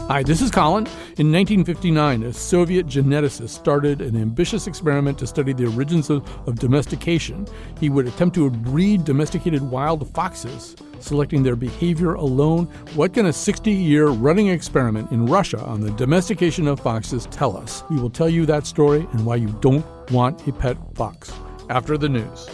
Hi, this is Colin. In 1959, a Soviet geneticist started an ambitious experiment to study the origins of domestication. He would attempt to breed domesticated wild foxes, selecting their behavior alone. What can a 60-year running experiment in Russia on the domestication of foxes tell us? We will tell you that story and why you don't want a pet fox after the news.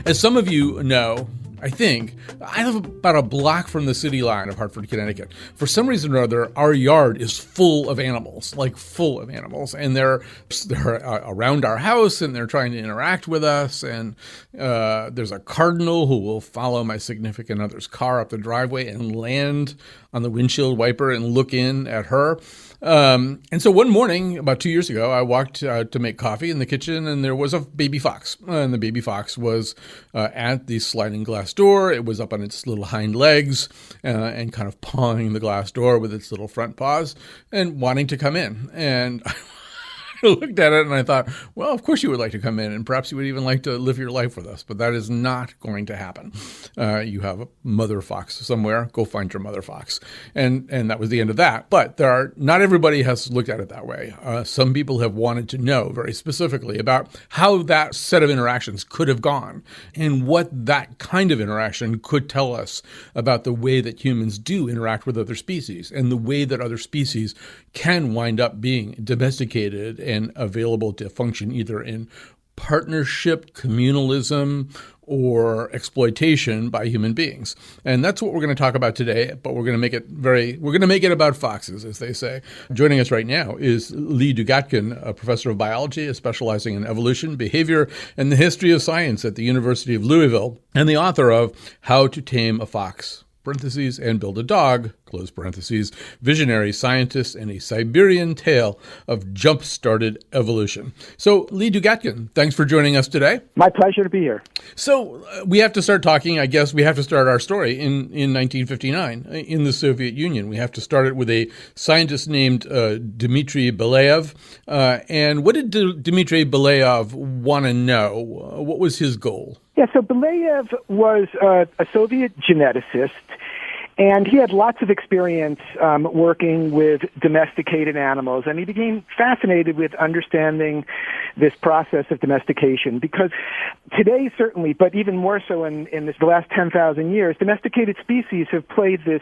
As some of you know, I think, I live about a block from the city line of Hartford, Connecticut. For some reason or other, our yard is full of animals, like full of animals. And they're around our house and they're trying to interact with us. And there's a cardinal who will follow my significant other's car up the driveway and land on the windshield wiper and look in at her. And so one morning, about 2 years ago, I walked to make coffee in the kitchen, and there was a baby fox. And the baby fox was at the sliding glass door. It was up on its little hind legs and kind of pawing the glass door with its little front paws and wanting to come in. And I looked at it and I thought, well, of course you would like to come in, and perhaps you would even like to live your life with us, but that is not going to happen. You have a mother fox somewhere. Go find your mother fox. And that was the end of that. But not everybody has looked at it that way. Some people have wanted to know very specifically about how that set of interactions could have gone and what that kind of interaction could tell us about the way that humans do interact with other species and the way that other species can wind up being domesticated and available to function either in partnership, communalism, or exploitation by human beings. And that's what we're going to talk about today, but we're going to make it about foxes, as they say. Joining us right now is Lee Dugatkin, a professor of biology specializing in evolution, behavior, and the history of science at the University of Louisville, and the author of How to Tame a Fox, parentheses, and Build a Dog, close parentheses, visionary scientist and a Siberian tale of jump-started evolution. So, Lee Dugatkin, thanks for joining us today. My pleasure to be here. So, we have to start talking, I guess we have to start our story in 1959 in the Soviet Union. We have to start it with a scientist named Dmitri Belyaev. And what did Dmitri Belyaev want to know? What was his goal? Yeah, so Belyaev was a Soviet geneticist, and he had lots of experience working with domesticated animals, and he became fascinated with understanding this process of domestication because today, certainly, but even more so in the last 10,000 years, domesticated species have played this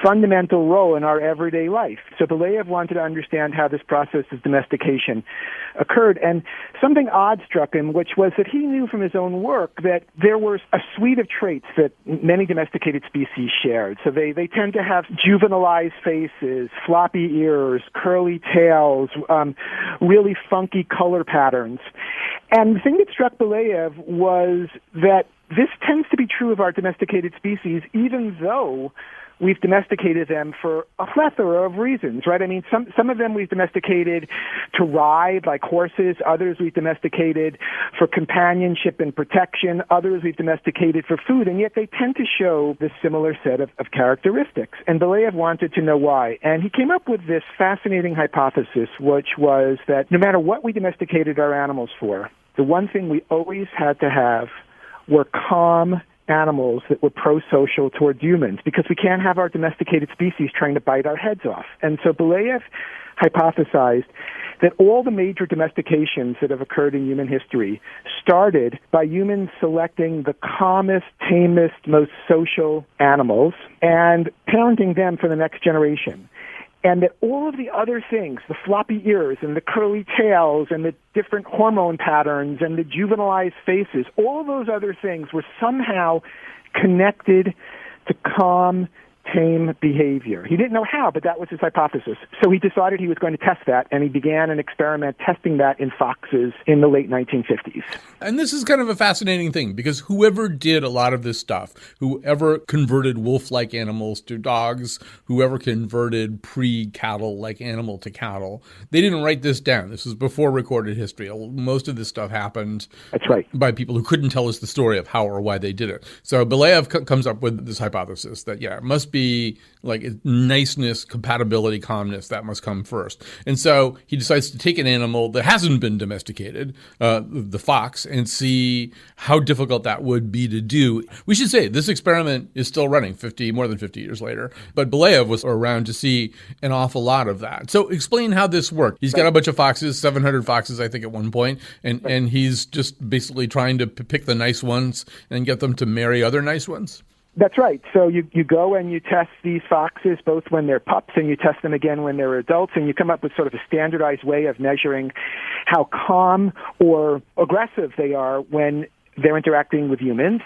fundamental role in our everyday life. So Belyaev wanted to understand how this process of domestication occurred, and something odd struck him, which was that he knew from his own work that there were a suite of traits that many domesticated species shared. So they tend to have juvenilized faces, floppy ears, curly tails, really funky color patterns. And the thing that struck Belyaev was that this tends to be true of our domesticated species, even though we've domesticated them for a plethora of reasons, right? I mean, some of them we've domesticated to ride, like horses. Others we've domesticated for companionship and protection. Others we've domesticated for food, and yet they tend to show this similar set of characteristics. And Belyaev wanted to know why. And he came up with this fascinating hypothesis, which was that no matter what we domesticated our animals for, the one thing we always had to have were calm animals that were pro-social towards humans, because we can't have our domesticated species trying to bite our heads off. And so Belyaev hypothesized that all the major domestications that have occurred in human history started by humans selecting the calmest, tamest, most social animals and parenting them for the next generation. And that all of the other things, the floppy ears and the curly tails and the different hormone patterns and the juvenilized faces, all of those other things were somehow connected to calm, tame behavior. He didn't know how, but that was his hypothesis. So he decided he was going to test that, and he began an experiment testing that in foxes in the late 1950s. And this is kind of a fascinating thing, because whoever did a lot of this stuff, whoever converted wolf-like animals to dogs, whoever converted pre-cattle-like animal to cattle, they didn't write this down. This was before recorded history. Most of this stuff happened That's right. by people who couldn't tell us the story of how or why they did it. So Belyaev comes up with this hypothesis that, it must be like niceness, compatibility, calmness, that must come first. And so he decides to take an animal that hasn't been domesticated, the fox, and see how difficult that would be to do. We should say this experiment is still running more than 50 years later, but Belyaev was around to see an awful lot of that. So explain how this worked. He's got a bunch of foxes, 700 foxes, I think, at one point, and he's just basically trying to pick the nice ones and get them to marry other nice ones. That's right. So you go and you test these foxes both when they're pups and you test them again when they're adults, and you come up with sort of a standardized way of measuring how calm or aggressive they are when they're interacting with humans.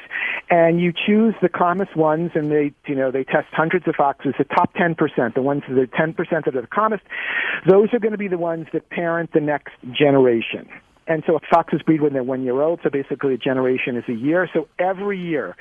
And you choose the calmest ones, and they test hundreds of foxes. The top 10%, the ones that are 10% that are the calmest, those are going to be the ones that parent the next generation. And so foxes breed when they're 1 year old, so basically a generation is a year. So every year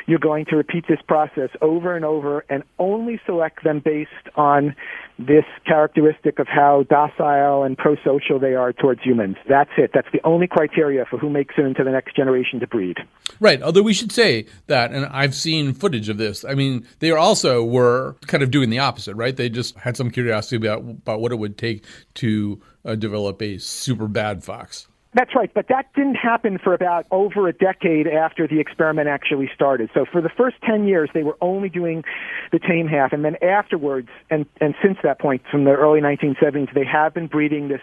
you're going to repeat this process over and over and only select them based on this characteristic of how docile and pro-social they are towards humans. That's it. That's the only criteria for who makes it into the next generation to breed. Right. Although we should say that, and I've seen footage of this, I mean, they also were kind of doing the opposite, right? They just had some curiosity about what it would take to develop a super bad fox. That's right, but that didn't happen for about over a decade after the experiment actually started. So for the first 10 years, they were only doing the tame half, and then afterwards, and since that point, from the early 1970s, they have been breeding this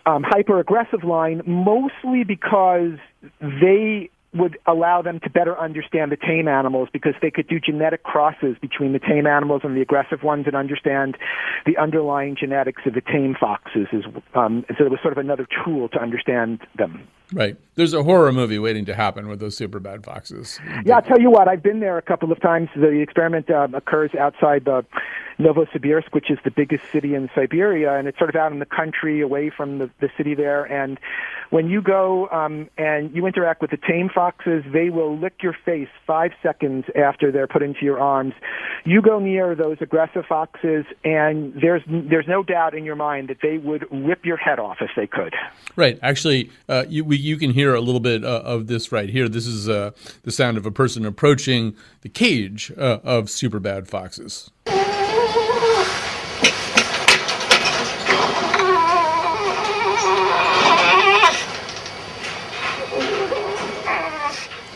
hyper-aggressive line, mostly because they would allow them to better understand the tame animals, because they could do genetic crosses between the tame animals and the aggressive ones and understand the underlying genetics of the tame foxes. So it was sort of another tool to understand them. Right. There's a horror movie waiting to happen with those super bad foxes. Yeah, I'll tell you what, I've been there a couple of times. The experiment occurs outside Novosibirsk, which is the biggest city in Siberia, and it's sort of out in the country away from the city there. And when you go and you interact with the tame foxes, they will lick your face 5 seconds after they're put into your arms. You go near those aggressive foxes, and there's no doubt in your mind that they would rip your head off if they could. Right. Actually, you can hear a little bit of this right here. This is the sound of a person approaching the cage of super bad foxes.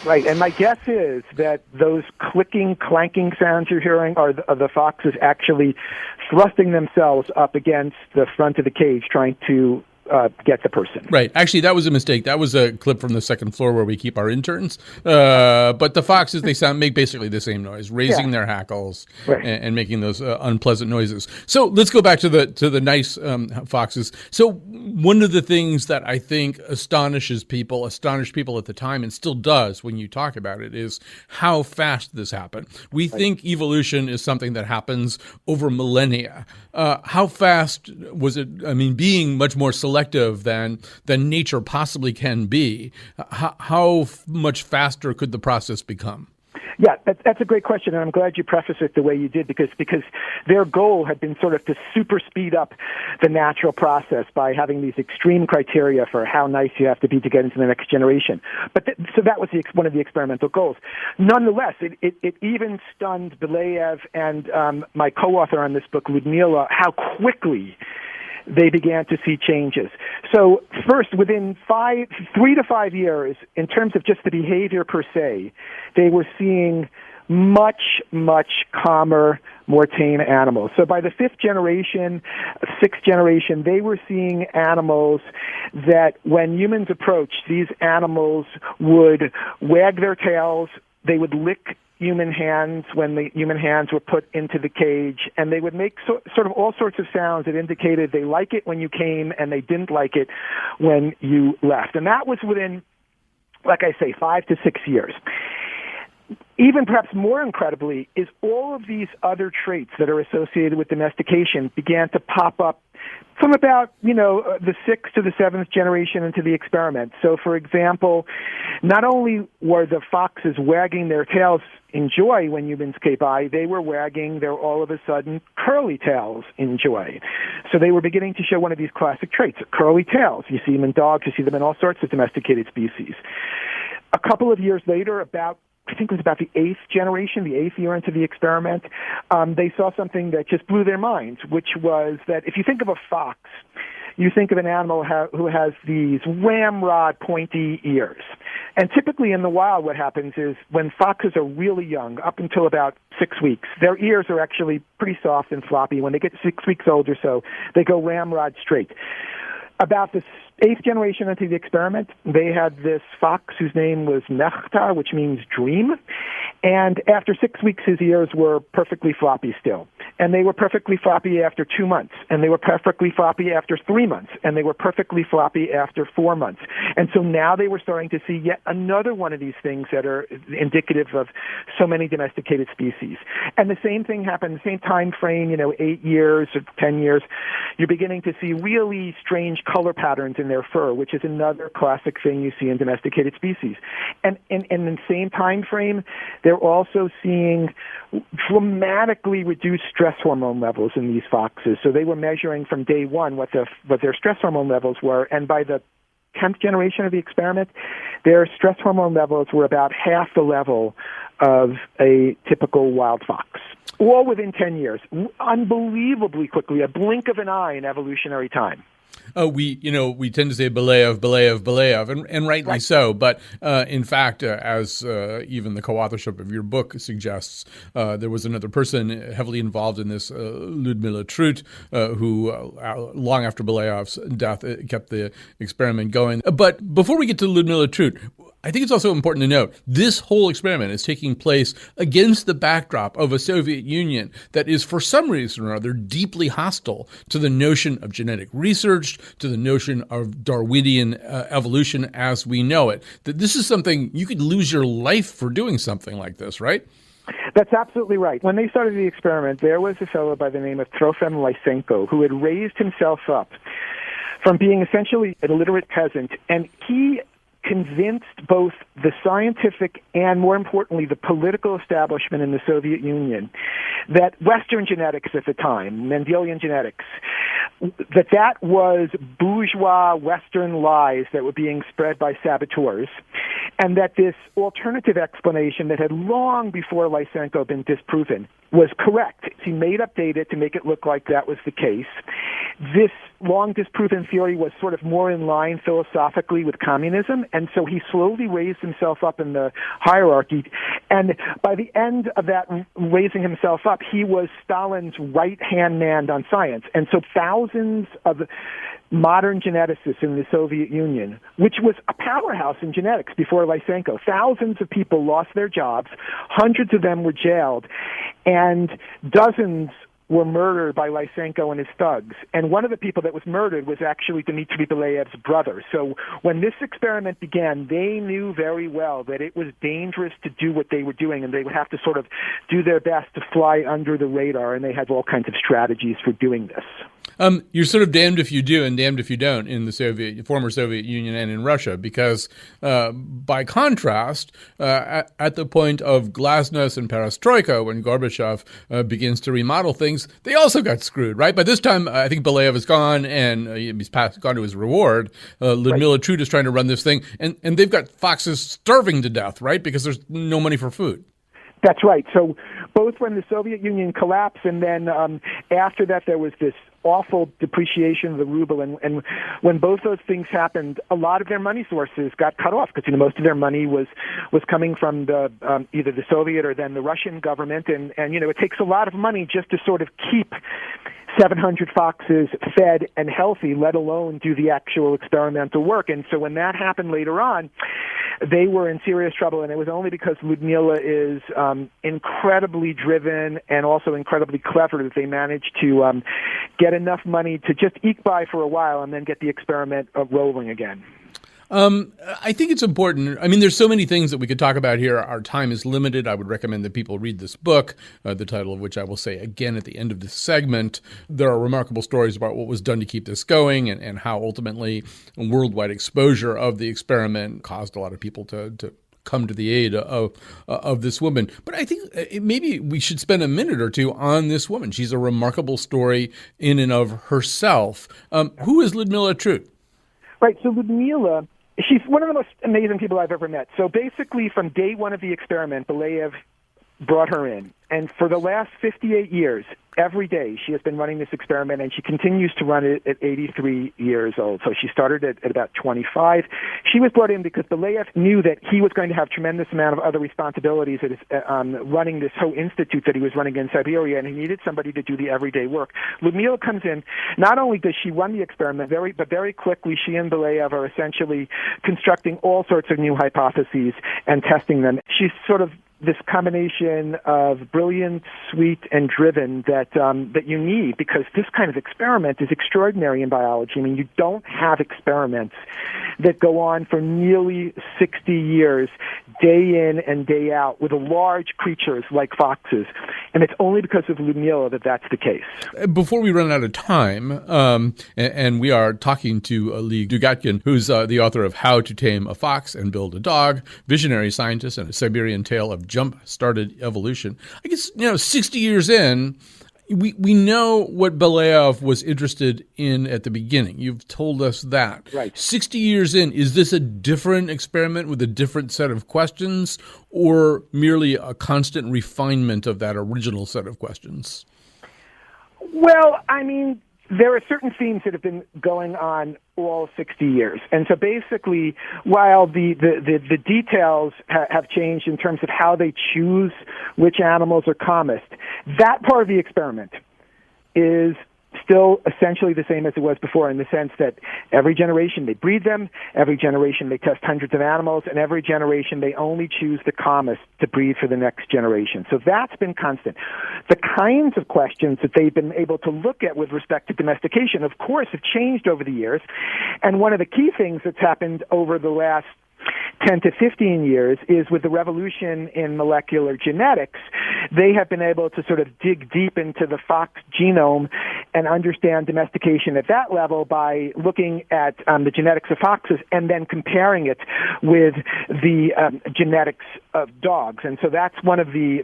Right, and my guess is that those clicking, clanking sounds you're hearing are the foxes actually thrusting themselves up against the front of the cage, trying to get the person. Right. Actually, that was a mistake. That was a clip from the second floor where we keep our interns. But the foxes, they make basically the same noise, raising their hackles and making those unpleasant noises. So let's go back to the nice foxes. So one of the things that I think astonished people at the time, and still does when you talk about it, is how fast this happened. We think evolution is something that happens over millennia. How fast was it? I mean, being much more selective than nature possibly can be, how much faster could the process become? Yeah, that's a great question, and I'm glad you preface it the way you did, because their goal had been sort of to super speed up the natural process by having these extreme criteria for how nice you have to be to get into the next generation. But so that was one of the experimental goals. Nonetheless, it even stunned Belyaev and my co-author on this book, Ludmila, how quickly they began to see changes. So first, within 3 to 5 years, in terms of just the behavior per se, they were seeing much, much calmer, more tame animals. So by the 5th generation, 6th generation, they were seeing animals that when humans approached, these animals would wag their tails, they would lick human hands when the human hands were put into the cage, and they would make sort of all sorts of sounds that indicated they like it when you came and they didn't like it when you left. And that was within, like I say, 5 to 6 years. even perhaps more incredibly, is all of these other traits that are associated with domestication began to pop up from about, the 6th to the 7th generation into the experiment. So, for example, not only were the foxes wagging their tails in joy when humans came by, they were wagging their all of a sudden curly tails in joy. So they were beginning to show one of these classic traits, curly tails. You see them in dogs, you see them in all sorts of domesticated species. A couple of years later, I think it was about the 8th generation, the 8th year into the experiment, they saw something that just blew their minds, which was that if you think of a fox, you think of an animal who has these ramrod pointy ears. And typically in the wild what happens is when foxes are really young, up until about 6 weeks, their ears are actually pretty soft and floppy. When they get 6 weeks old or so, they go ramrod straight. About the 8th generation into the experiment, they had this fox whose name was Nechta, which means dream. And after 6 weeks, his ears were perfectly floppy still. And they were perfectly floppy after 2 months. And they were perfectly floppy after 3 months. And they were perfectly floppy after 4 months. And so now they were starting to see yet another one of these things that are indicative of so many domesticated species. And the same thing happened, the same time frame, 8 years or 10 years. You're beginning to see really strange color patterns in their fur, which is another classic thing you see in domesticated species. And in the same time frame, they're also seeing dramatically reduced stress hormone levels in these foxes. So they were measuring from day one what their stress hormone levels were, and by the 10th generation of the experiment, their stress hormone levels were about half the level of a typical wild fox, all within 10 years. Unbelievably quickly, a blink of an eye in evolutionary time. We tend to say Belyaev, and rightly Right. so. But in fact, as even the co-authorship of your book suggests, there was another person heavily involved in this, Ludmila Trut, who long after Belyaev's death kept the experiment going. But before we get to Ludmila Trut, I think it's also important to note this whole experiment is taking place against the backdrop of a Soviet Union that is, for some reason or other, deeply hostile to the notion of genetic research, to the notion of Darwinian evolution as we know it. That this is something you could lose your life for doing something like this, right? That's absolutely right. When they started the experiment, there was a fellow by the name of Trofim Lysenko who had raised himself up from being essentially an illiterate peasant, and he convinced both the scientific and, more importantly, the political establishment in the Soviet Union that Western genetics at the time, Mendelian genetics, that was bourgeois Western lies that were being spread by saboteurs, and that this alternative explanation that had long before Lysenko been disproven was correct. He made up data to make it look like that was the case. This long disproven theory was sort of more in line philosophically with communism, and so he slowly raised himself up in the hierarchy. And by the end of that raising himself up, he was Stalin's right-hand man on science. And so thousands of modern geneticists in the Soviet Union, which was a powerhouse in genetics before Lysenko, thousands of people lost their jobs, hundreds of them were jailed, and dozens were murdered by Lysenko and his thugs. And one of the people that was murdered was actually Dmitri Belyaev's brother. So when this experiment began, they knew very well that it was dangerous to do what they were doing, and they would have to sort of do their best to fly under the radar, and they had all kinds of strategies for doing this. You're sort of damned if you do and damned if you don't in the former Soviet Union and in Russia, because by contrast, at the point of glasnost and perestroika, when Gorbachev begins to remodel things, they also got screwed, right? By this time, I think Belyaev is gone and he's gone to his reward. Ludmila Trut is trying to run this thing, and they've got foxes starving to death, right? Because there's no money for food. That's right. So both when the Soviet Union collapsed and then after that there was this awful depreciation of the ruble, and when both those things happened, a lot of their money sources got cut off because most of their money was coming from the either the Soviet or then the Russian government, and it takes a lot of money just to sort of keep 700 foxes fed and healthy, let alone do the actual experimental work. And so when that happened later on, they were in serious trouble, and it was only because Ludmila is incredibly driven and also incredibly clever that they managed to get enough money to just eke by for a while and then get the experiment rolling again. I think it's important. I mean, there's so many things that we could talk about here. Our time is limited. I would recommend that people read this book, the title of which I will say again at the end of this segment. There are remarkable stories about what was done to keep this going and how ultimately worldwide exposure of the experiment caused a lot of people to come to the aid of this woman. But I think maybe we should spend a minute or two on this woman. She's a remarkable story in and of herself. Who is Lyudmila Trut? Right, so Lyudmila, she's one of the most amazing people I've ever met. So basically, from day one of the experiment, Belyaev brought her in. And for the last 58 years, every day she has been running this experiment, and she continues to run it at 83 years old. So she started at about 25. She was brought in because Belyaev knew that he was going to have tremendous amount of other responsibilities running this whole institute that he was running in Siberia, and he needed somebody to do the everyday work. Lyudmila comes in. Not only does she run the experiment, but very quickly she and Belyaev are essentially constructing all sorts of new hypotheses and testing them. She's sort of this combination of brilliant, sweet, and driven that you need, because this kind of experiment is extraordinary in biology. I mean, you don't have experiments that go on for nearly 60 years, day in and day out, with large creatures like foxes. And it's only because of Lyudmila that that's the case. Before we run out of time, and we are talking to Lee Dugatkin, who's the author of How to Tame a Fox and Build a Dog, visionary scientist and a Siberian tale of jump-started evolution. I guess, 60 years in, we know what Belyaev was interested in at the beginning. You've told us that. Right. 60 years in, is this a different experiment with a different set of questions, or merely a constant refinement of that original set of questions? Well, I mean, there are certain themes that have been going on all 60 years. And so basically, while the details have changed in terms of how they choose which animals are calmest, that part of the experiment is still essentially the same as it was before, in the sense that every generation they breed them, every generation they test hundreds of animals, and every generation they only choose the calmest to breed for the next generation. So that's been constant. The kinds of questions that they've been able to look at with respect to domestication, of course, have changed over the years. And one of the key things that's happened over the last 10 to 15 years is with the revolution in molecular genetics, they have been able to sort of dig deep into the fox genome and understand domestication at that level by looking at the genetics of foxes and then comparing it with the genetics of dogs. And so that's one of the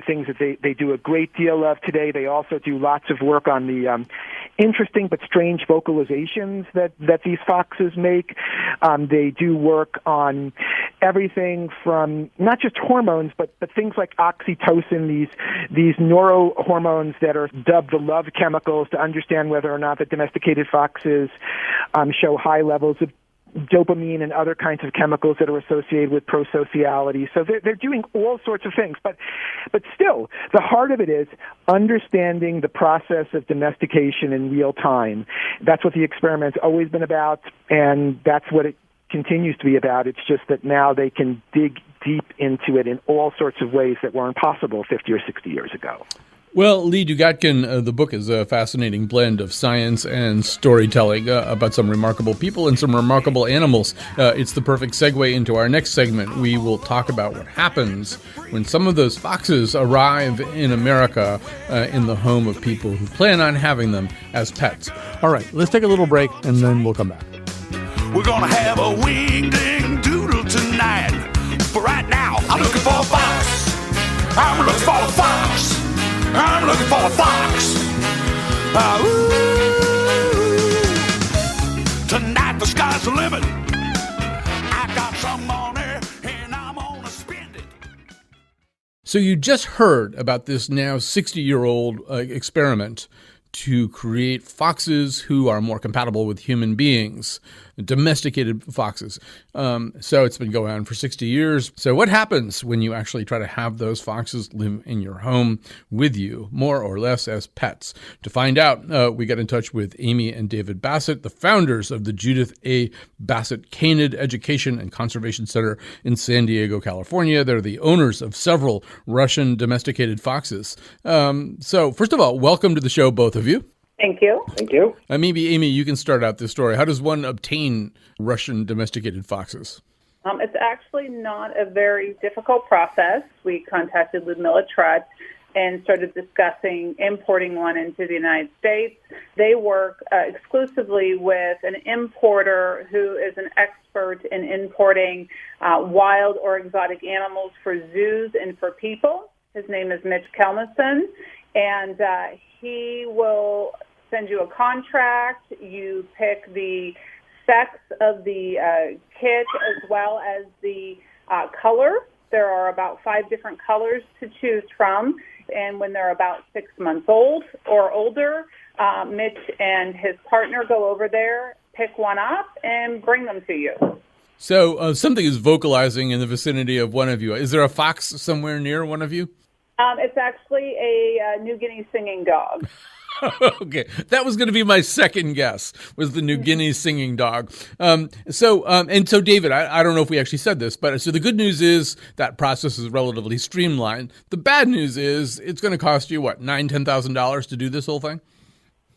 things that they do a great deal of today. They also do lots of work on the interesting but strange vocalizations that these foxes make. They do work on everything from not just hormones, but things like oxytocin, these neurohormones that are dubbed the love chemicals, to understand whether or not the domesticated foxes show high levels of dopamine and other kinds of chemicals that are associated with prosociality. So they're doing all sorts of things. But still, the heart of it is understanding the process of domestication in real time. That's what the experiment's always been about, and that's what it continues to be about. It's just that now they can dig deep into it in all sorts of ways that weren't possible 50 or 60 years ago. Well, Lee Dugatkin, the book is a fascinating blend of science and storytelling about some remarkable people and some remarkable animals. It's the perfect segue into our next segment. We will talk about what happens when some of those foxes arrive in America in the home of people who plan on having them as pets. All right, let's take a little break, and then we'll come back. We're gonna have a wing-ding-doodle tonight. But right now, I'm looking for a fox. I'm looking for a fox. I'm looking for a fox. Tonight the sky's the limit. I got some money and I'm gonna spend it. So you just heard about this now 60-year-old experiment to create foxes who are more compatible with human beings, domesticated foxes. So it's been going on for 60 years. So what happens when you actually try to have those foxes live in your home with you, more or less as pets? To find out, we got in touch with Amy and David Bassett, the founders of the Judith A. Bassett Canid Education and Conservation Center in San Diego, California. They're the owners of several Russian domesticated foxes. So first of all, welcome to the show, both of you. Thank you. Thank you. Maybe, Amy, you can start out this story. How does one obtain Russian domesticated foxes? It's actually not a very difficult process. We contacted Ludmila Trut and started discussing importing one into the United States. They work exclusively with an importer who is an expert in importing wild or exotic animals for zoos and for people. His name is Mitch Kelmison, and he will send you a contract. You pick the sex of the kit as well as the color. There are about 5 different colors to choose from. And when they're about 6 months old or older, Mitch and his partner go over there, pick one up, and bring them to you. So something is vocalizing in the vicinity of one of you. Is there a fox somewhere near one of you? It's actually a New Guinea singing dog. Okay, that was going to be my second guess, was the New Guinea singing dog. So David, I don't know if we actually said this, but so the good news is that process is relatively streamlined. The bad news is it's going to cost you, what, $9,000-$10,000 to do this whole thing?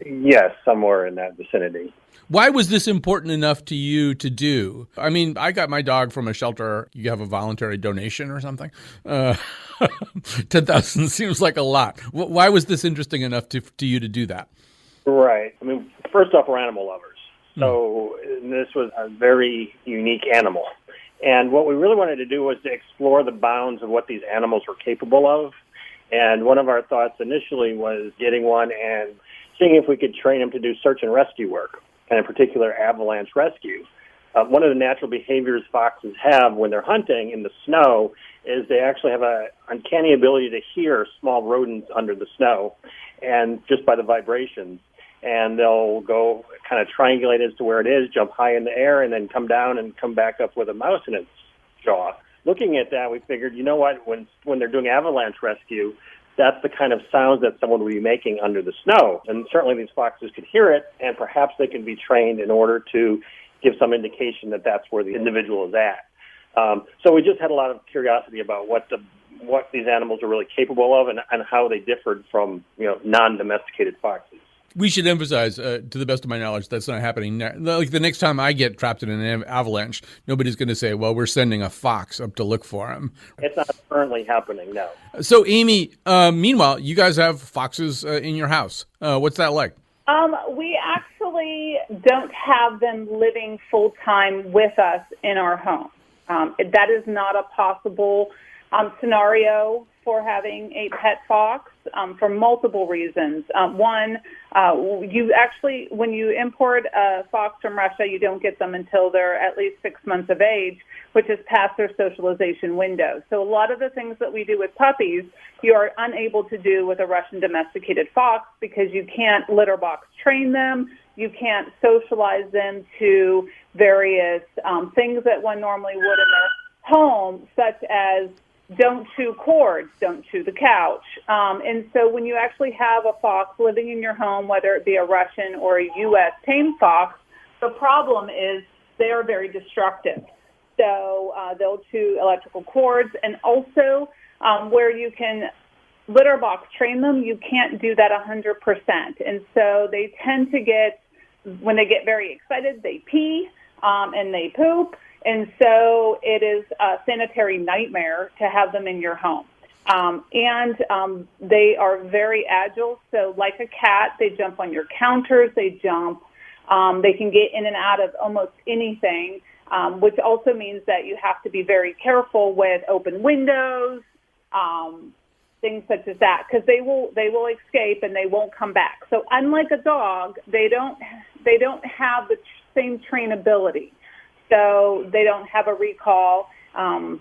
Yes, somewhere in that vicinity. Why was this important enough to you to do? I mean, I got my dog from a shelter. You have a voluntary donation or something? 10,000 seems like a lot. Why was this interesting enough to you to do that? Right. I mean, first off, we're animal lovers. So this was a very unique animal. And what we really wanted to do was to explore the bounds of what these animals were capable of. And one of our thoughts initially was getting one and seeing if we could train him to do search and rescue work, and in particular avalanche rescue. One of the natural behaviors foxes have when they're hunting in the snow is they actually have an uncanny ability to hear small rodents under the snow, and just by the vibrations. And they'll go kind of triangulate as to where it is, jump high in the air, and then come down and come back up with a mouse in its jaw. Looking at that, we figured, you know what, when they're doing avalanche rescue, that's the kind of sounds that someone would be making under the snow. And certainly these foxes could hear it, and perhaps they can be trained in order to give some indication that that's where the individual is at. So we just had a lot of curiosity about what these animals are really capable of and how they differed from, non-domesticated foxes. We should emphasize, to the best of my knowledge, that's not happening. Like the next time I get trapped in an avalanche, nobody's going to say, well, we're sending a fox up to look for him. It's not currently happening, no. So, Amy, meanwhile, you guys have foxes in your house. What's that like? We actually don't have them living full-time with us in our home. That is not a possible scenario for having a pet fox for multiple reasons. One, you actually, when you import a fox from Russia, you don't get them until they're at least 6 months of age, which is past their socialization window. So a lot of the things that we do with puppies, you are unable to do with a Russian domesticated fox because you can't litter box train them. You can't socialize them to various things that one normally would in their home, such as don't chew cords, don't chew the couch. And so when you actually have a fox living in your home, whether it be a Russian or a U.S. tame fox, the problem is they are very destructive. So they'll chew electrical cords. And also where you can litter box train them, you can't do that 100%. And so they tend to get, when they get very excited, they pee and they poop. And so it is a sanitary nightmare to have them in your home. And they are very agile. So like a cat, they jump on your counters, they jump. They can get in and out of almost anything, which also means that you have to be very careful with open windows, things such as that, because they will escape and they won't come back. So unlike a dog, they don't have the same trainability. So they don't have a recall. So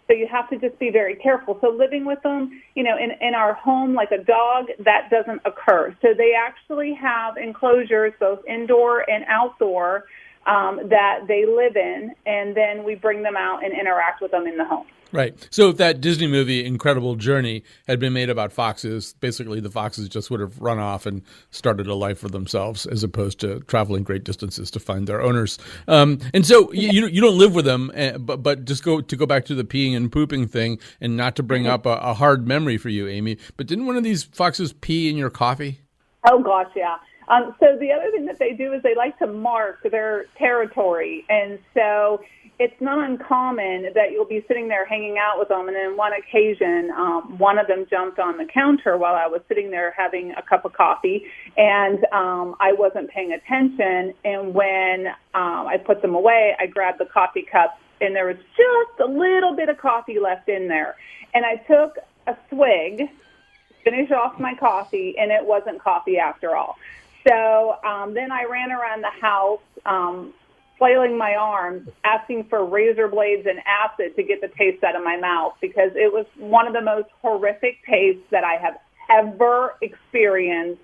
you have to just be very careful. So living with them, in our home like a dog, that doesn't occur. So they actually have enclosures, both indoor and outdoor, that they live in, and then we bring them out and interact with them in the home. Right. So if that Disney movie, Incredible Journey, had been made about foxes, basically the foxes just would have run off and started a life for themselves as opposed to traveling great distances to find their owners. And so you don't live with them, but just go back to the peeing and pooping thing and not to bring up a hard memory for you, Amy. But didn't one of these foxes pee in your coffee? Oh, gosh, yeah. So the other thing that they do is they like to mark their territory. And so it's not uncommon that you'll be sitting there hanging out with them. And then one occasion, one of them jumped on the counter while I was sitting there having a cup of coffee. And I wasn't paying attention. And when I put them away, I grabbed the coffee cup, and there was just a little bit of coffee left in there. And I took a swig, finish off my coffee, and it wasn't coffee after all. So then I ran around the house, flailing my arms, asking for razor blades and acid to get the taste out of my mouth, because it was one of the most horrific tastes that I have ever experienced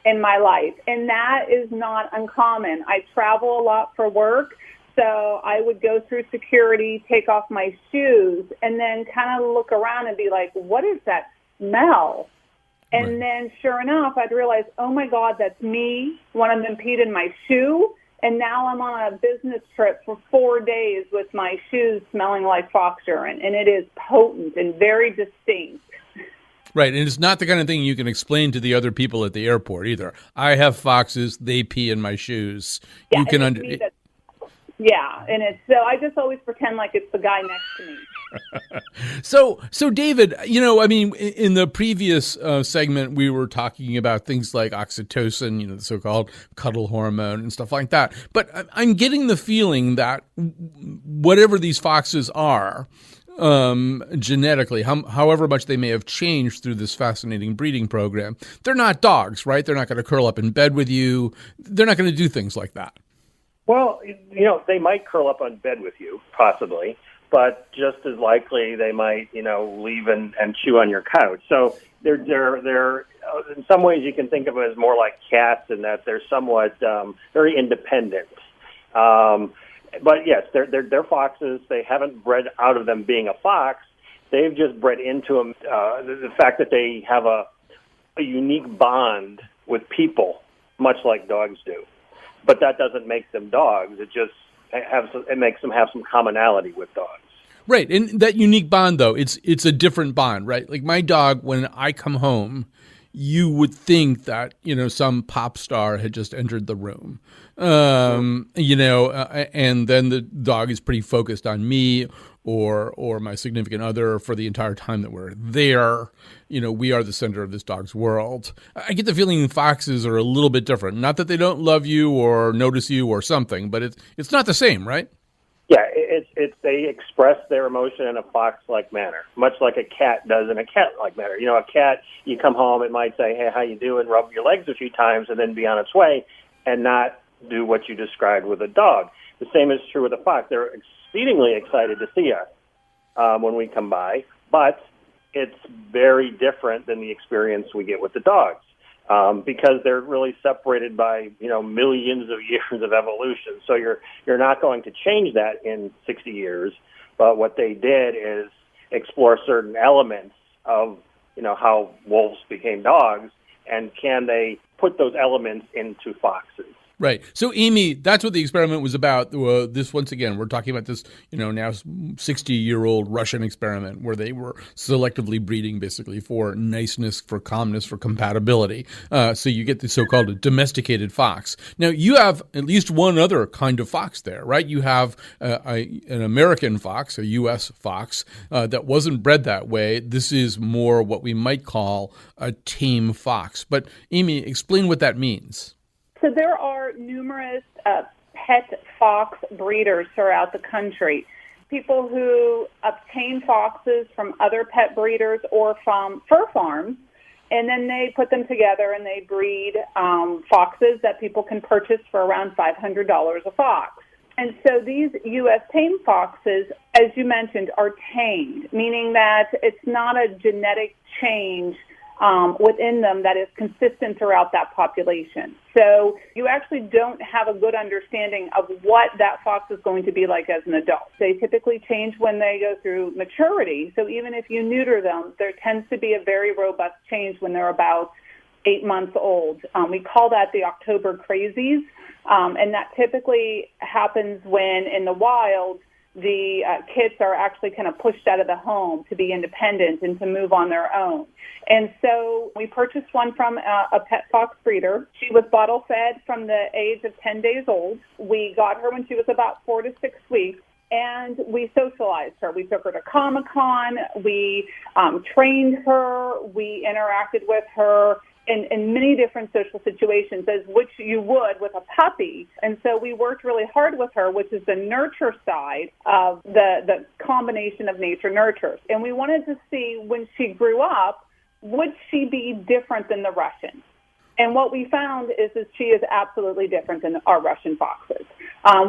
in my life. And that is not uncommon. I travel a lot for work, so I would go through security, take off my shoes, and then kind of look around and be like, what is that smell? And then, sure enough, I'd realize, oh, my God, that's me. One of them peed in my shoe, and now I'm on a business trip for 4 days with my shoes smelling like fox urine, and it is potent and very distinct. Right, and it's not the kind of thing you can explain to the other people at the airport either. I have foxes, they pee in my shoes. Yeah, you can yeah, and it's so I just always pretend like it's the guy next to me. So David, in the previous segment, we were talking about things like oxytocin, the so-called cuddle hormone and stuff like that. But I'm getting the feeling that whatever these foxes are, genetically, however much they may have changed through this fascinating breeding program, they're not dogs, right? They're not going to curl up in bed with you. They're not going to do things like that. Well, they might curl up on bed with you, possibly, but just as likely they might, leave and chew on your couch. So they're in some ways you can think of it as more like cats in that they're somewhat very independent. But yes, they're foxes. They haven't bred out of them being a fox. They've just bred into them the fact that they have a unique bond with people, much like dogs do. But that doesn't make them dogs. It makes them have some commonality with dogs. Right, and that unique bond, though, it's a different bond, right? Like my dog, when I come home, you would think that, some pop star had just entered the room, and then the dog is pretty focused on me or my significant other for the entire time that we're there. We are the center of this dog's world. I get the feeling foxes are a little bit different. Not that they don't love you or notice you or something, but it's not the same, right? Yeah, they express their emotion in a fox-like manner, much like a cat does in a cat-like manner. A cat, you come home, it might say, hey, how you doing, rub your legs a few times, and then be on its way, and not do what you described with a dog. The same is true with a fox. They're exceedingly excited to see us when we come by, but it's very different than the experience we get with the dogs. Because they're really separated by, millions of years of evolution. So you're not going to change that in 60 years. But what they did is explore certain elements of, how wolves became dogs, and can they put those elements into foxes? Right. So, Amy, that's what the experiment was about. This, once again, we're talking about this, now 60-year-old Russian experiment where they were selectively breeding basically for niceness, for calmness, for compatibility. So you get the so-called domesticated fox. Now, you have at least one other kind of fox there, right? You have an American fox, a U.S. fox, that wasn't bred that way. This is more what we might call a tame fox. But, Amy, explain what that means. So there are numerous pet fox breeders throughout the country. People who obtain foxes from other pet breeders or from fur farms, and then they put them together and they breed foxes that people can purchase for around $500 a fox. And so these U.S. tame foxes, as you mentioned, are tamed, meaning that it's not a genetic change within them that is consistent throughout that population. So you actually don't have a good understanding of what that fox is going to be like as an adult. They typically change when they go through maturity. So even if you neuter them, there tends to be a very robust change when they're about 8 months old. We call that the October crazies, and that typically happens when in the wild the kits are actually kind of pushed out of the home to be independent and to move on their own. And so we purchased one from a pet fox breeder. She was bottle fed from the age of 10 days old. We got her when she was about 4 to 6 weeks, and we socialized her. We took her to Comic-Con. We trained her. We interacted with her in many different social situations, as which you would with a puppy. And so we worked really hard with her, which is the nurture side of the combination of nature nurtures. And we wanted to see, when she grew up, would she be different than the Russian? And what we found is that she is absolutely different than our Russian foxes.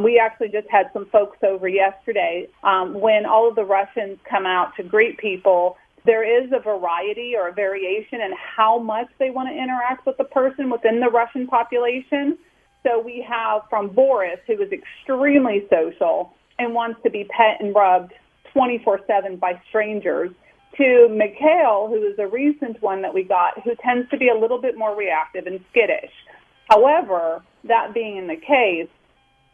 We actually just had some folks over yesterday. When all of the Russians come out to greet people, there is a variety or a variation in how much they want to interact with the person within the Russian population. So we have from Boris, who is extremely social and wants to be pet and rubbed 24/7 by strangers, to Mikhail, who is a recent one that we got, who tends to be a little bit more reactive and skittish. However, that being in the case,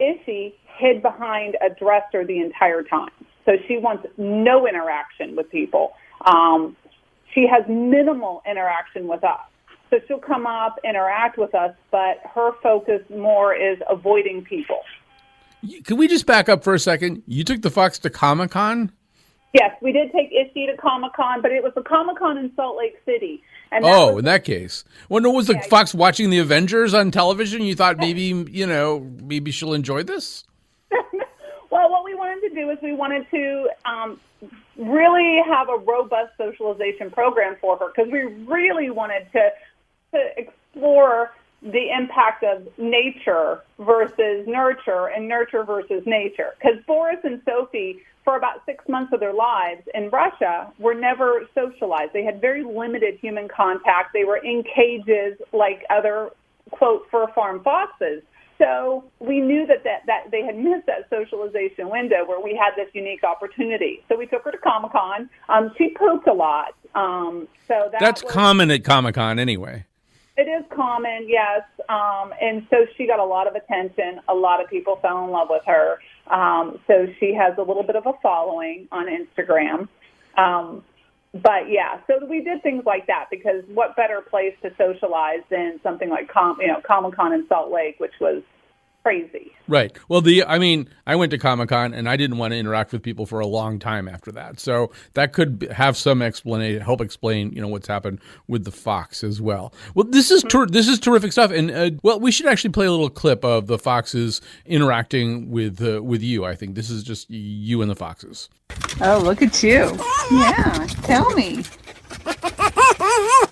Issy hid behind a dresser the entire time. So she wants no interaction with people. She has minimal interaction with us. So she'll come up, interact with us, but her focus more is avoiding people. Can we just back up for a second? You took the fox to Comic-Con? Yes, we did take Issy to Comic-Con, but it was a Comic-Con in Salt Lake City. And in that case. Well, no, was the fox watching the Avengers on television? You thought maybe she'll enjoy this? Well, what we wanted to do is we wanted to really have a robust socialization program for her, because we really wanted to explore the impact of nature versus nurture and nurture versus nature. Because Boris and Sophie, for about 6 months of their lives in Russia, were never socialized. They had very limited human contact. They were in cages like other, quote, fur farm foxes. So we knew that they had missed that socialization window where we had this unique opportunity. So we took her to Comic-Con. She pooped a lot. That's common at Comic-Con anyway. It is common, yes. And so she got a lot of attention. A lot of people fell in love with her. So she has a little bit of a following on Instagram. But yeah, so we did things like that, because what better place to socialize than something like Comic-Con in Salt Lake, which was crazy. Right. Well, I went to Comic-Con and I didn't want to interact with people for a long time after that. So that could have some explanation, help explain, what's happened with the fox as well. Well, this is terrific stuff. And we should actually play a little clip of the foxes interacting with you. I think this is just you and the foxes. Oh, look at you. Yeah, tell me.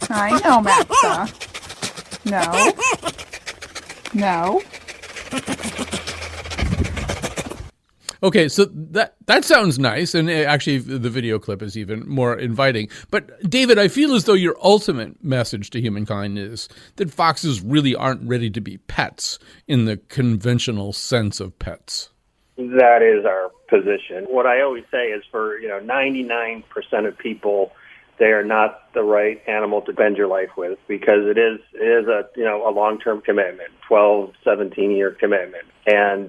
I know, Matza. No. Okay, so that sounds nice, and actually the video clip is even more inviting. But David, I feel as though your ultimate message to humankind is that foxes really aren't ready to be pets in the conventional sense of pets. That is our position. What I always say is for 99% of people, they are not the right animal to spend your life with, because it is a long-term commitment, 12, 17-year commitment. And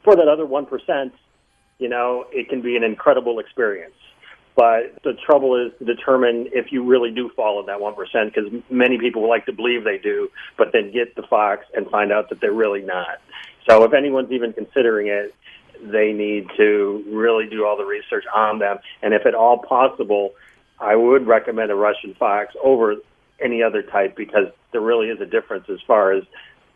for that other 1%, it can be an incredible experience. But the trouble is to determine if you really do fall in that 1%, because many people like to believe they do, but then get the fox and find out that they're really not. So if anyone's even considering it, they need to really do all the research on them. And if at all possible, I would recommend a Russian fox over any other type, because there really is a difference as far as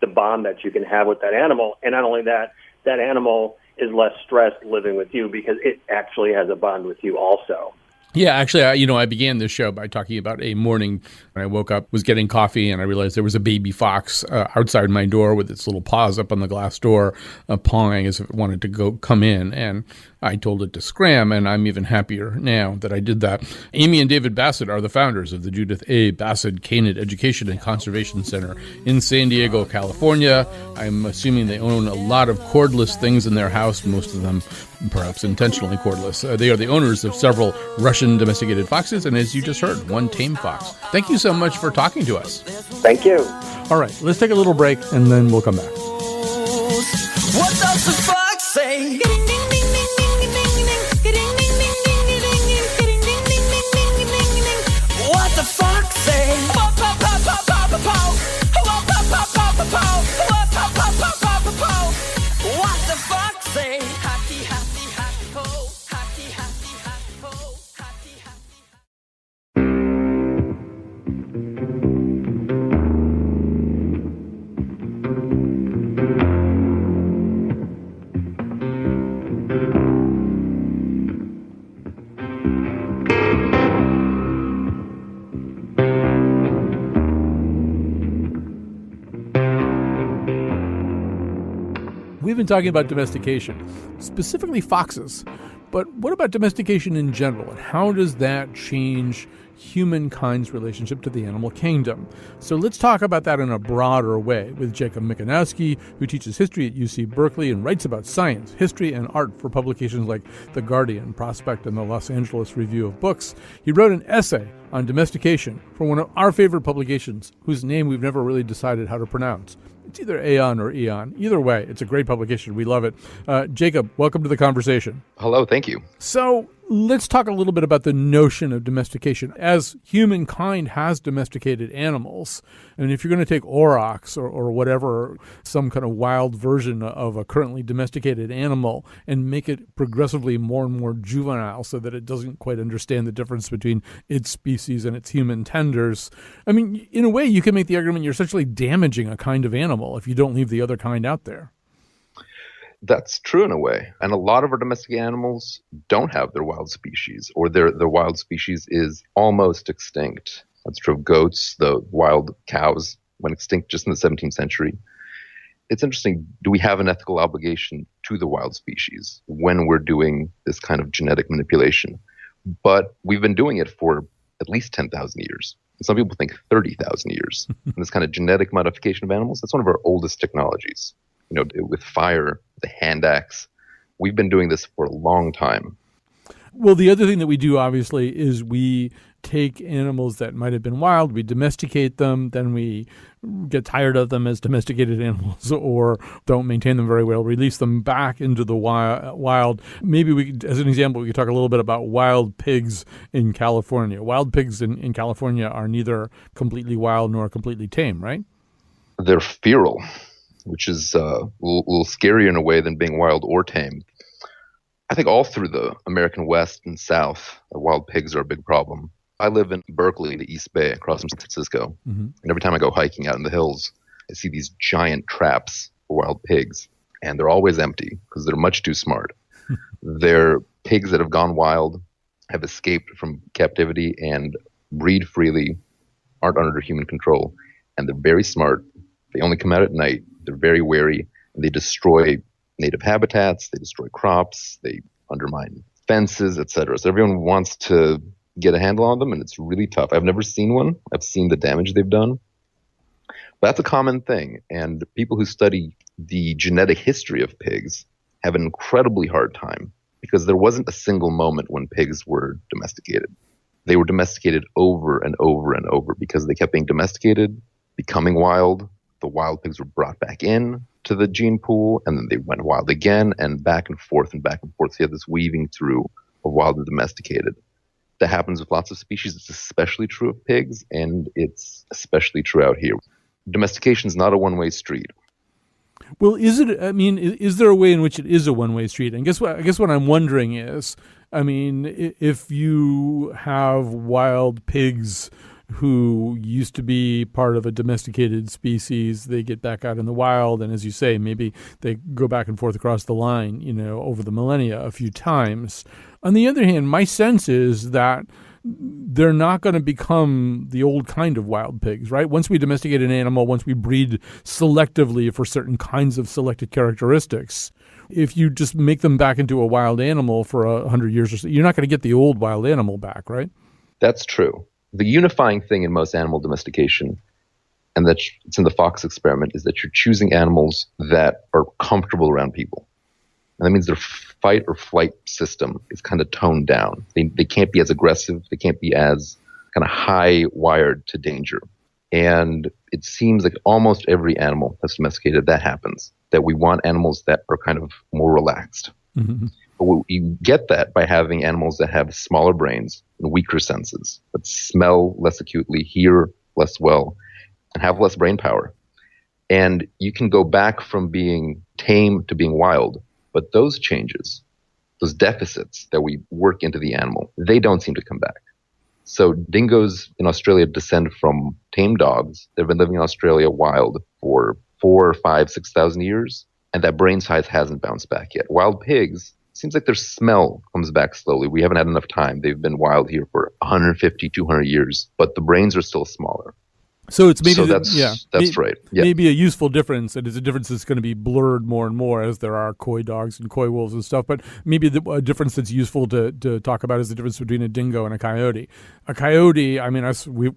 the bond that you can have with that animal. And not only that, that animal is less stressed living with you because it actually has a bond with you also. Yeah, actually, I began this show by talking about a morning when I woke up, was getting coffee, and I realized there was a baby fox outside my door with its little paws up on the glass door, pawing as if it wanted to come in. And I told it to scram, and I'm even happier now that I did that. Amy and David Bassett are the founders of the Judith A. Bassett Canid Education and Conservation Center in San Diego, California. I'm assuming they own a lot of cordless things in their house, most of them perhaps intentionally cordless. They are the owners of several Russian domesticated foxes, and as you just heard, one tame fox. Thank you so much for talking to us. Thank you. All right, let's take a little break, and then we'll come back. What does the fox say? we've been talking about domestication, specifically foxes. But what about domestication in general, and how does that change humankind's relationship to the animal kingdom? So let's talk about that in a broader way with Jacob Mikanowski, who teaches history at UC Berkeley and writes about science, history, and art for publications like The Guardian, Prospect, and the Los Angeles Review of Books. He wrote an essay on domestication for one of our favorite publications, whose name we've never really decided how to pronounce. It's either Aeon or Eon. Either way, it's a great publication. We love it. Jacob, welcome to the conversation. Hello, thank you. So let's talk a little bit about the notion of domestication. As humankind has domesticated animals, and if you're going to take aurochs or whatever, some kind of wild version of a currently domesticated animal, and make it progressively more and more juvenile so that it doesn't quite understand the difference between its species and its human tenders, I mean, in a way, you can make the argument you're essentially damaging a kind of animal if you don't leave the other kind out there. That's true in a way. And a lot of our domestic animals don't have their wild species, or their wild species is almost extinct. That's true of goats. The wild cows went extinct just in the 17th century. It's interesting. Do we have an ethical obligation to the wild species when we're doing this kind of genetic manipulation? But we've been doing it for at least 10,000 years. Some people think 30,000 years. And this kind of genetic modification of animals, that's one of our oldest technologies. You know, with fire, the hand axe, we've been doing this for a long time. Well, the other thing that we do, obviously, is we take animals that might have been wild, we domesticate them, then we get tired of them as domesticated animals or don't maintain them very well, release them back into the wild. Maybe we, as an example, we could talk a little bit about wild pigs in California. Wild pigs in California are neither completely wild nor completely tame, right? They're feral, which is a little scarier in a way than being wild or tame. I think all through the American West and South, wild pigs are a big problem. I live in Berkeley, the East Bay, across from San Francisco. Mm-hmm. And every time I go hiking out in the hills, I see these giant traps for wild pigs. And they're always empty because they're much too smart. They're pigs that have gone wild, have escaped from captivity, and breed freely, aren't under human control. And they're very smart. They only come out at night. They're very wary. And they destroy native habitats. They destroy crops. They undermine fences, etc. So everyone wants to get a handle on them, and it's really tough. I've never seen one. I've seen the damage they've done. But that's a common thing. And people who study the genetic history of pigs have an incredibly hard time because there wasn't a single moment when pigs were domesticated. They were domesticated over and over and over because they kept being domesticated, becoming wild. The wild pigs were brought back in to the gene pool, and then they went wild again, and back and forth and back and forth. So you have this weaving through of wild and domesticated. That happens with lots of species. It's especially true of pigs, and it's especially true out here. Domestication is not a one-way street. Well, is it? I mean, is there a way in which it is a one-way street? And I guess what I'm wondering is, I mean, if you have wild pigs who used to be part of a domesticated species, they get back out in the wild, and as you say, maybe they go back and forth across the line, you know, over the millennia a few times. On the other hand, my sense is that they're not going to become the old kind of wild pigs, right? Once we domesticate an animal, once we breed selectively for certain kinds of selected characteristics, if you just make them back into a wild animal for 100 years or so, you're not going to get the old wild animal back, right? That's true. The unifying thing in most animal domestication, and that it's in the fox experiment, is that you're choosing animals that are comfortable around people. And that means their fight or flight system is kind of toned down. They can't be as aggressive. They can't be as kind of high-wired to danger. And it seems like almost every animal that's domesticated, that happens, that we want animals that are kind of more relaxed. Mm-hmm. But you get that by having animals that have smaller brains and weaker senses, that smell less acutely, hear less well, and have less brain power. And you can go back from being tame to being wild, but those changes, those deficits that we work into the animal, they don't seem to come back. So dingoes in Australia descend from tame dogs. They've been living in Australia wild for 4,000, 5,000, 6,000 years, and that brain size hasn't bounced back yet. Wild pigs, seems like their smell comes back slowly. We haven't had enough time. They've been wild here for 150, 200 years, but the brains are still smaller. So it's maybe So that's right. Yeah. Maybe a useful difference, and it's a difference that's going to be blurred more and more as there are coy dogs and coy wolves and stuff. But maybe a difference that's useful to talk about is the difference between a dingo and a coyote. A coyote, I mean,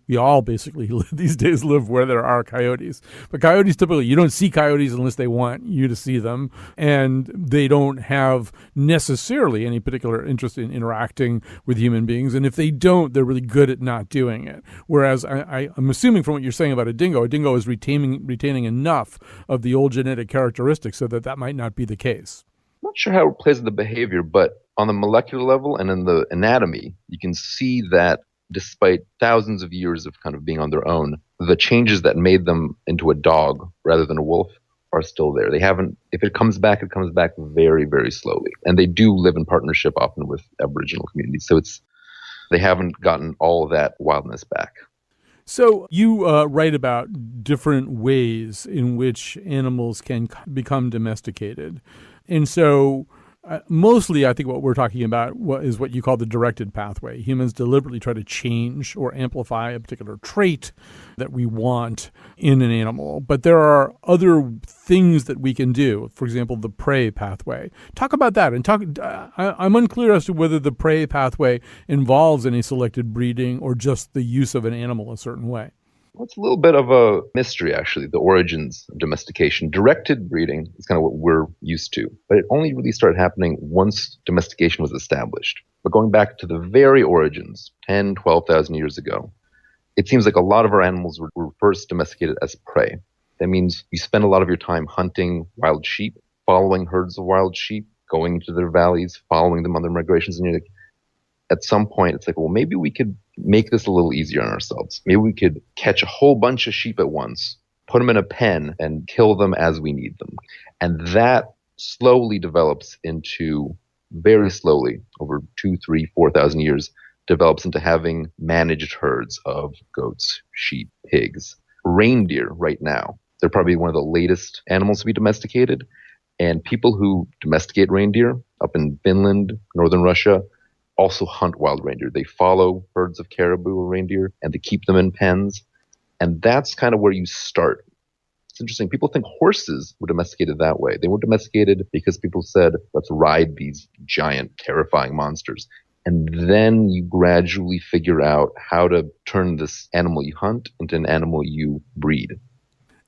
we all basically these days live where there are coyotes. But coyotes typically, you don't see coyotes unless they want you to see them, and they don't have necessarily any particular interest in interacting with human beings. And if they don't, they're really good at not doing it. Whereas I'm assuming from what you're saying about a dingo is retaining enough of the old genetic characteristics so that might not be the case. I'm not sure how it plays in the behavior, but on the molecular level and in the anatomy, you can see that despite thousands of years of kind of being on their own, the changes that made them into a dog rather than a wolf are still there. They haven't, if it comes back very, very slowly. And they do live in partnership often with Aboriginal communities. So they haven't gotten all of that wildness back. So you write about different ways in which animals can become domesticated. And so mostly I think what we're talking about is what you call the directed pathway. Humans deliberately try to change or amplify a particular trait that we want in an animal. But there are other things that we can do. For example, the prey pathway. Talk about that. And I'm unclear as to whether the prey pathway involves any selected breeding or just the use of an animal a certain way. Well, it's a little bit of a mystery, actually, the origins of domestication. Directed breeding is kind of what we're used to, but it only really started happening once domestication was established. But going back to the very origins, 10, 12,000 years ago, it seems like a lot of our animals were first domesticated as prey. That means you spend a lot of your time hunting wild sheep, following herds of wild sheep, going into their valleys, following them on their migrations, and you're like, at some point, it's like, well, maybe we could make this a little easier on ourselves. Maybe we could catch a whole bunch of sheep at once, put them in a pen, and kill them as we need them. And that slowly develops into, very slowly, over 2, 3, 4,000 years, develops into having managed herds of goats, sheep, pigs, reindeer right now. They're probably one of the latest animals to be domesticated. And people who domesticate reindeer up in Finland, northern Russia, also hunt wild reindeer. They follow herds of caribou or reindeer and they keep them in pens. And that's kind of where you start. It's interesting. People think horses were domesticated that way. They were domesticated because people said, let's ride these giant, terrifying monsters. And then you gradually figure out how to turn this animal you hunt into an animal you breed.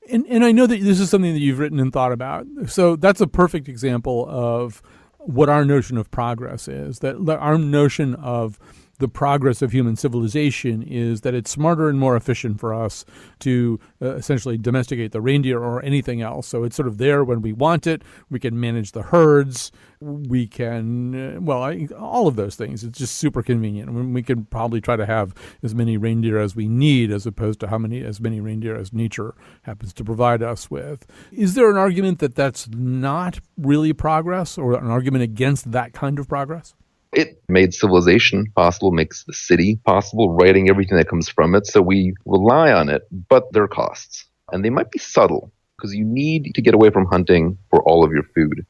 And I know that this is something that you've written and thought about. So that's a perfect example of what our notion of progress is, that our notion of the progress of human civilization is that it's smarter and more efficient for us to essentially domesticate the reindeer or anything else. So it's sort of there when we want it. We can manage the herds. We can, all of those things. It's just super convenient. I mean, we can probably try to have as many reindeer as we need as opposed to as many reindeer as nature happens to provide us with. Is there an argument that that's not really progress or an argument against that kind of progress? It made civilization possible, makes the city possible, writing everything that comes from it. So we rely on it, but there are costs. And they might be subtle because you need to get away from hunting for all of your food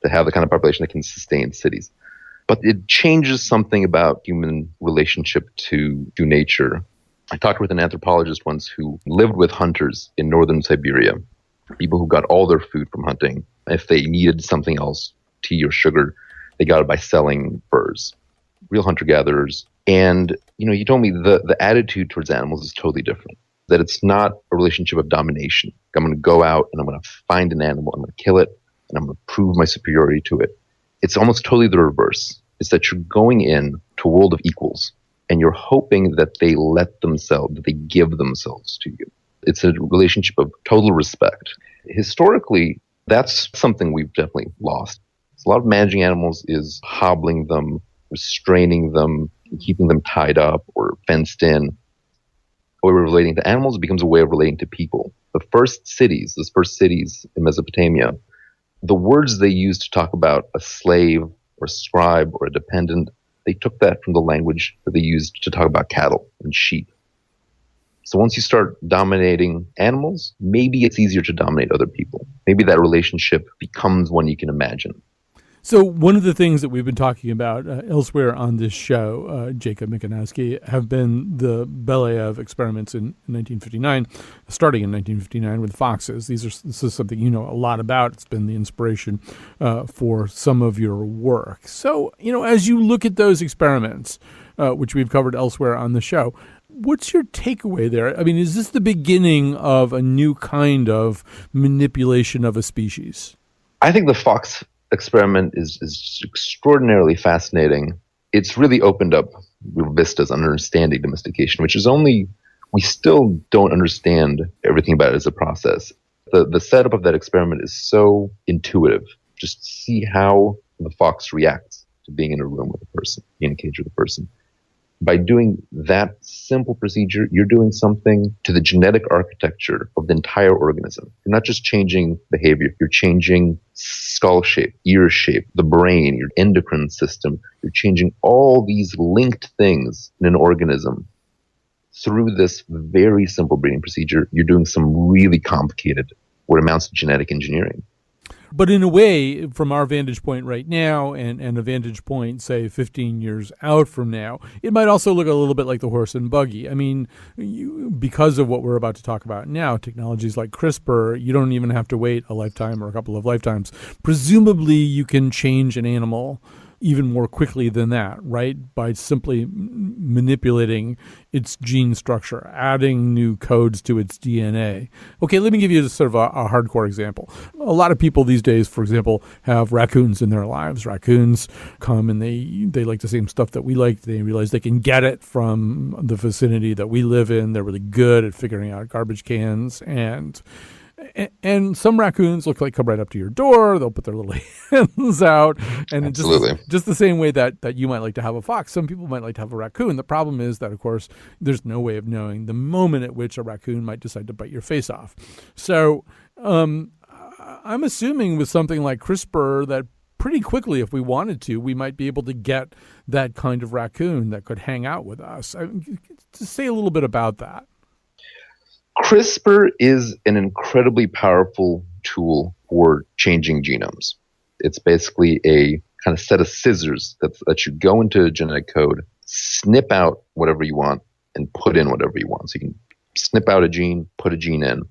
to have the kind of population that can sustain cities. But it changes something about human relationship to nature. I talked with an anthropologist once who lived with hunters in northern Siberia, people who got all their food from hunting. If they needed something else, tea or sugar, they got it by selling furs, real hunter-gatherers. And, you told me the attitude towards animals is totally different, that it's not a relationship of domination. I'm going to go out and I'm going to find an animal, I'm going to kill it, and I'm going to prove my superiority to it. It's almost totally the reverse. It's that you're going in to a world of equals, and you're hoping that they that they give themselves to you. It's a relationship of total respect. Historically, that's something we've definitely lost. A lot of managing animals is hobbling them, restraining them, keeping them tied up or fenced in. A way of relating to animals becomes a way of relating to people. Those first cities in Mesopotamia, the words they used to talk about a slave or a scribe or a dependent, they took that from the language that they used to talk about cattle and sheep. So once you start dominating animals, maybe it's easier to dominate other people. Maybe that relationship becomes one you can imagine. So one of the things that we've been talking about elsewhere on this show, Jacob Mikanowski, have been the Belyaev experiments in 1959, starting in 1959 with foxes. This is something you know a lot about. It's been the inspiration for some of your work. So, as you look at those experiments, which we've covered elsewhere on the show, what's your takeaway there? I mean, is this the beginning of a new kind of manipulation of a species? I think the fox experiment is extraordinarily fascinating. It's really opened up real vistas on understanding domestication, which is we still don't understand everything about it as a process. The setup of that experiment is so intuitive. Just see how the fox reacts to being in a room with a person, being in a cage with a person. By doing that simple procedure, you're doing something to the genetic architecture of the entire organism. You're not just changing behavior, you're changing skull shape, ear shape, the brain, your endocrine system. You're changing all these linked things in an organism. Through this very simple breeding procedure, you're doing some really complicated, what amounts to genetic engineering. But in a way, from our vantage point right now and a vantage point, say, 15 years out from now, it might also look a little bit like the horse and buggy. I mean, because of what we're about to talk about now, technologies like CRISPR, you don't even have to wait a lifetime or a couple of lifetimes. Presumably, you can change an animal even more quickly than that, right? By simply manipulating its gene structure, adding new codes to its DNA. Okay, let me give you sort of a hardcore example. A lot of people these days, for example, have raccoons in their lives. Raccoons come and they like the same stuff that we like. They realize they can get it from the vicinity that we live in. They're really good at figuring out garbage cans, and some raccoons look like come right up to your door. They'll put their little hands out. And Absolutely. Just the same way that you might like to have a fox, some people might like to have a raccoon. The problem is that, of course, there's no way of knowing the moment at which a raccoon might decide to bite your face off. So I'm assuming with something like CRISPR that pretty quickly, if we wanted to, we might be able to get that kind of raccoon that could hang out with us. To say a little bit about that. CRISPR is an incredibly powerful tool for changing genomes. It's basically a kind of set of scissors that you go into genetic code, snip out whatever you want, and put in whatever you want. So you can snip out a gene, put a gene in.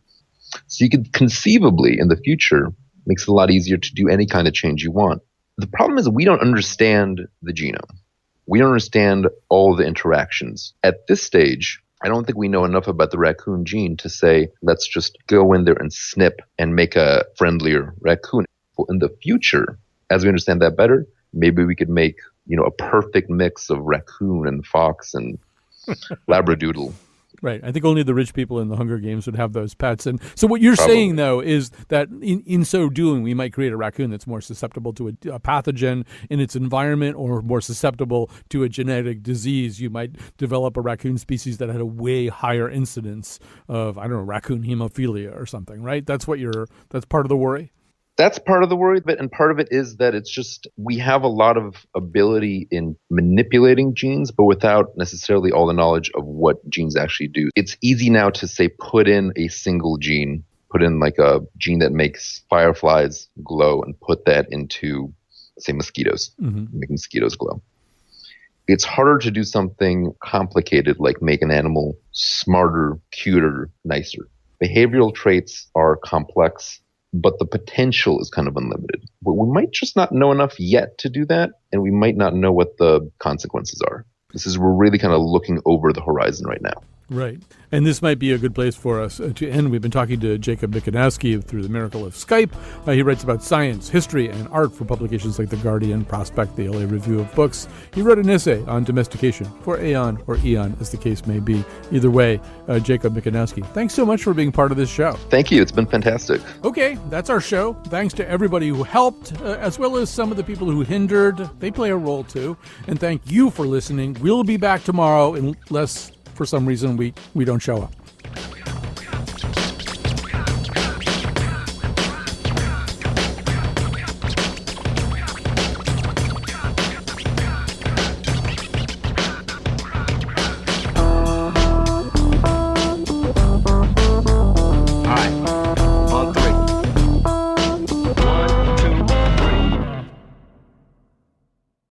So you could conceivably, in the future, makes it a lot easier to do any kind of change you want. The problem is we don't understand the genome. We don't understand all the interactions. At this stage, I don't think we know enough about the raccoon gene to say, let's just go in there and snip and make a friendlier raccoon. Well, in the future, as we understand that better, maybe we could make, a perfect mix of raccoon and fox and labradoodle. Right. I think only the rich people in the Hunger Games would have those pets. And so what you're saying, though, is that in so doing, we might create a raccoon that's more susceptible to a pathogen in its environment or more susceptible to a genetic disease. You might develop a raccoon species that had a way higher incidence of, raccoon hemophilia or something, right? That's part of the worry? That's part of the worry, and part of it is that it's just we have a lot of ability in manipulating genes, but without necessarily all the knowledge of what genes actually do. It's easy now to say put in a single gene, put in like a gene that makes fireflies glow and put that into, say, mosquitoes, make mosquitoes glow. It's harder to do something complicated like make an animal smarter, cuter, nicer. Behavioral traits are complex, but the potential is kind of unlimited. But we might just not know enough yet to do that, and we might not know what the consequences are. We're really kind of looking over the horizon right now. Right. And this might be a good place for us to end. We've been talking to Jacob Mikanowski through the miracle of Skype. He writes about science, history, and art for publications like The Guardian, Prospect, the LA Review of Books. He wrote an essay on domestication for Aeon or Eon, as the case may be. Either way, Jacob Mikanowski, thanks so much for being part of this show. Thank you. It's been fantastic. Okay, that's our show. Thanks to everybody who helped, as well as some of the people who hindered. They play a role too. And thank you for listening. We'll be back tomorrow unless for some reason we don't show up.